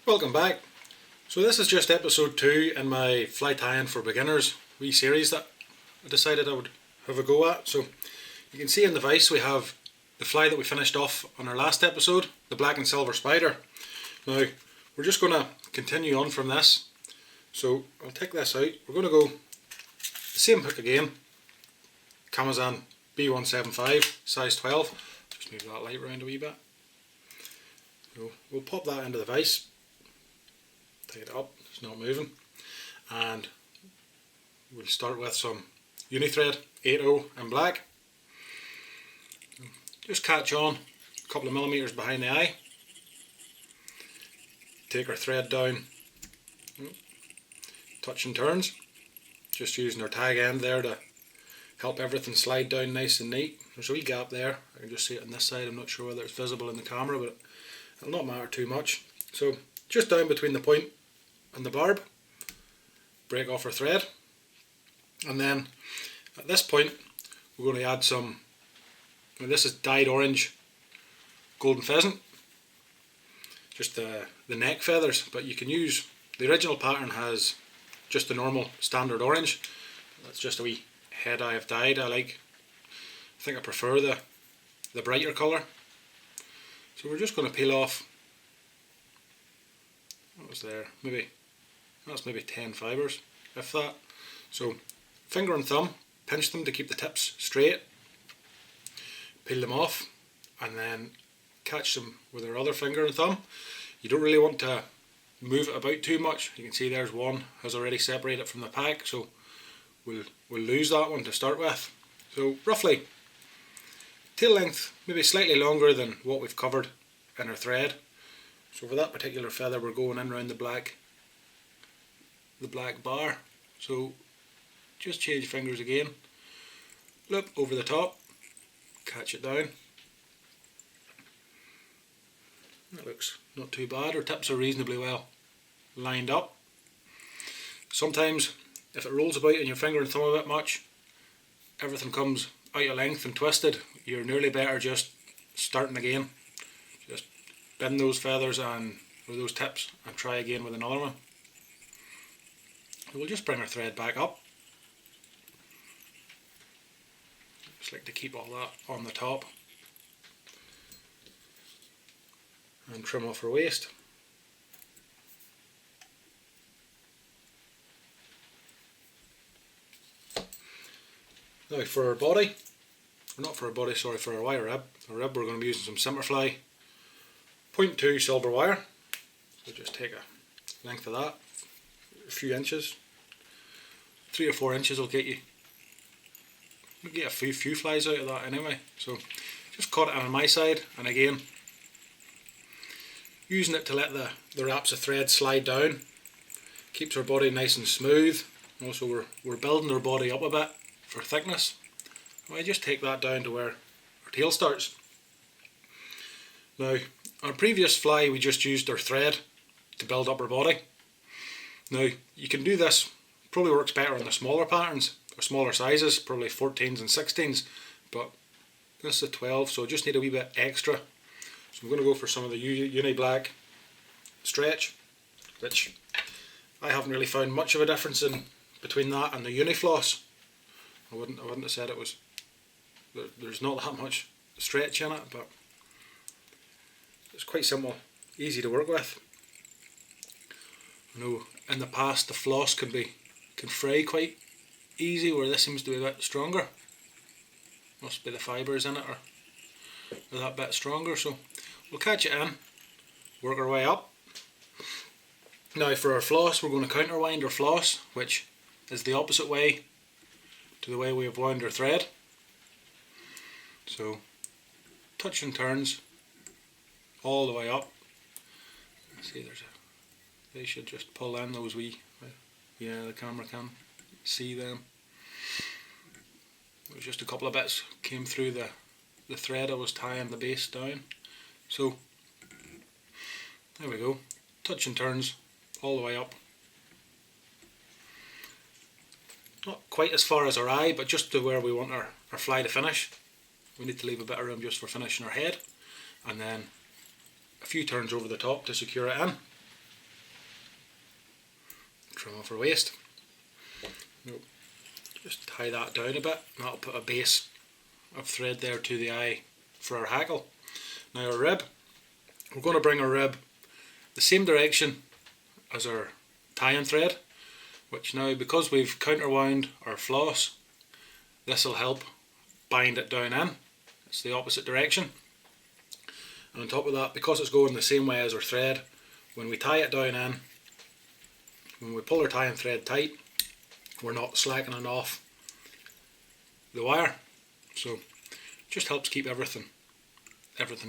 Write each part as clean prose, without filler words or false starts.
Welcome back. So this is just episode 2 in my fly tying for beginners wee series that I decided I would have a go at. So you can see in the vise we have the fly that we finished off on our last episode, the black and silver spider. Now we're just going to continue on from this. So I'll take this out. We're going to go the same hook again, Kamasan B175 size 12. Just move that light around a wee bit. So we'll pop that into the vise. Take it up, it's not moving, and we'll start with some Unithread 8/0 in black. Just catch on a couple of millimeters behind the eye, take our thread down, touch and turns, just using our tag end there to help everything slide down nice and neat. There's a wee gap there, I can just see it on this side. I'm not sure whether it's visible in the camera, but it'll not matter too much. So just down between the point and the barb, break off our thread, and then at this point we're going to add some, this is dyed orange golden pheasant, just the neck feathers, but you can use, the original pattern has just the normal standard orange. That's just a wee head I have dyed. I think I prefer the brighter colour. So we're just going to peel off, what was there, that's maybe 10 fibres, if that. So finger and thumb, pinch them to keep the tips straight, peel them off, and then catch them with our other finger and thumb. You don't really want to move it about too much. You can see there's one has already separated from the pack, so we'll lose that one to start with. So roughly tail length, maybe slightly longer than what we've covered in our thread. So for that particular feather we're going in around the black bar. So just change fingers again, loop over the top, catch it down. That looks not too bad. Our tips are reasonably well lined up. Sometimes if it rolls about in your finger and thumb a bit much, everything comes out of length and twisted, you're nearly better just starting again. Just bend those feathers or those tips and try again with another one. We'll just bring our thread back up. Just like to keep all that on the top. And trim off our waist. Now for our body, or not for our body, sorry, for our wire rib. Our rib we're going to be using some Semperfli 0.2 silver wire. So just take a length of that, a few inches, 3 or 4 inches will get you. You'll get a few flies out of that anyway. So just cut it on my side, and again using it to let the wraps of thread slide down. Keeps our body nice and smooth. Also we're building our body up a bit for thickness. I just take that down to where our tail starts. Now our previous fly we just used our thread to build up our body. Now you can do this, probably works better on the smaller patterns or smaller sizes, probably 14s and 16s, but this is a 12, so I just need a wee bit extra. So I'm going to go for some of the Uni Black stretch, which I haven't really found much of a difference in between that and the Uni Floss. I wouldn't have said it was, there's not that much stretch in it, but it's quite simple, easy to work with. I know in the past the floss can fray quite easy, where this seems to be a bit stronger. Must be the fibres in it or that bit stronger. So we'll catch it in, work our way up. Now for our floss we're going to counterwind our floss, which is the opposite way to the way we have wound our thread. So touch and turns all the way up. See, they should just pull in those wee, yeah, the camera can see them. It was just a couple of bits came through the thread I was tying the base down. So there we go, touch and turns all the way up. not quite as far as our eye, but just to where we want our fly to finish. We need to leave a bit of room just for finishing our head, and then a few turns over the top to secure it in. Trim off our waist. Just tie that down a bit, and that'll put a base of thread there to the eye for our hackle. Now our rib, we're going to bring our rib the same direction as our tie-in thread, which now, because we've counterwound our floss, this will help bind it down in. It's the opposite direction. And on top of that, because it's going the same way as our thread, when we tie it down in, when we pull our tie-in thread tight, we're not slackening off the wire. So it just helps keep everything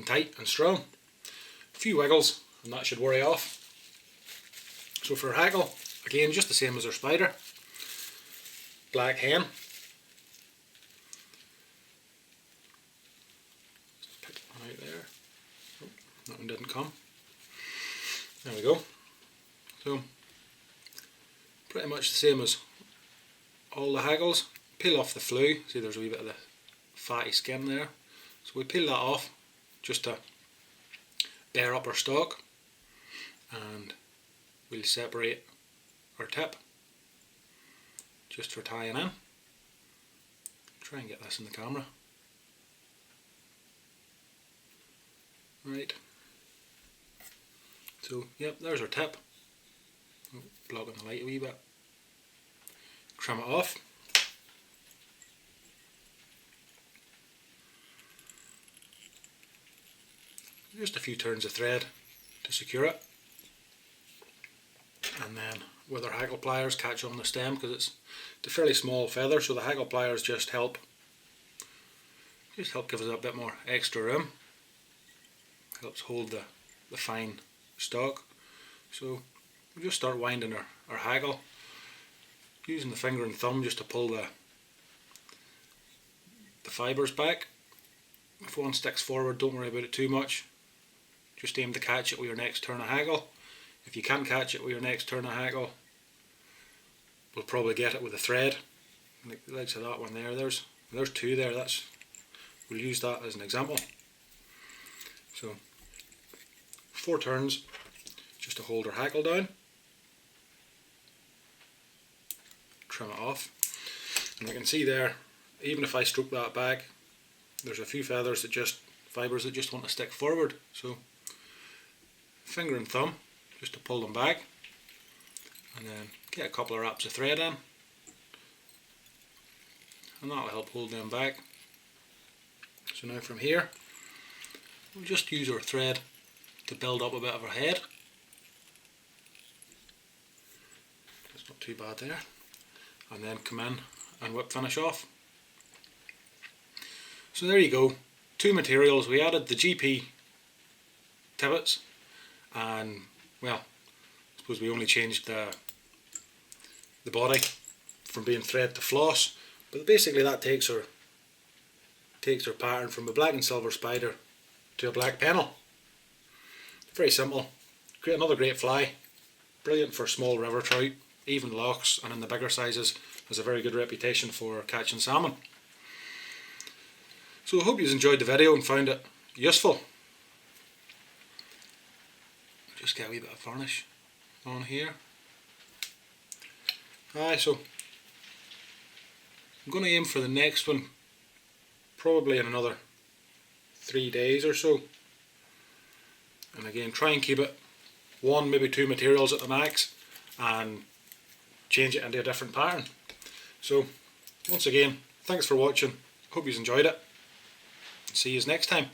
tight and strong. A few wiggles and that should worry off. So for our hackle, again just the same as our spider. Black hen. Just pick one out there. Oh, that one didn't come. There we go. So pretty much the same as all the hackles. Peel off the flue. See, there's a wee bit of the fatty skin there. So we peel that off just to bare up our stock, and we'll separate our tip just for tying in. Try and get this in the camera. Right. So, yep, there's our tip. Oh, blocking the light a wee bit. Trim it off. Just a few turns of thread to secure it, and then with our hackle pliers catch on the stem, because it's a fairly small feather, so the hackle pliers just help give us a bit more extra room. Helps hold the fine stock. So we'll just start winding our hackle, using the finger and thumb just to pull the fibres back. If one sticks forward, don't worry about it too much. Just aim to catch it with your next turn of hackle. If you can't catch it with your next turn of hackle, we'll probably get it with a thread. Like the likes of that one there. There's two there. We'll use that as an example. So 4 turns just to hold our hackle down. Trim it off. And you can see there, even if I stroke that back, there's a few fibres that just want to stick forward. So finger and thumb just to pull them back, and then get a couple of wraps of thread in, and that will help hold them back. So now from here we'll just use our thread to build up a bit of our head. That's not too bad there, and then come in and whip finish off. So there you go, 2 materials. We added the GP Tippets, and well, I suppose we only changed the body from being thread to floss, but basically that takes our pattern from a black and silver spider to a Black Pennell. Very simple. Another great fly, brilliant for small river trout, even lochs, and in the bigger sizes has a very good reputation for catching salmon. So I hope you enjoyed the video and found it useful. Just get a wee bit of varnish on here. So I'm going to aim for the next one probably in another 3 days or so. And again, try and keep it 1, maybe 2 materials at the max, and change it into a different pattern. So once again, thanks for watching. Hope you enjoyed it. See you next time.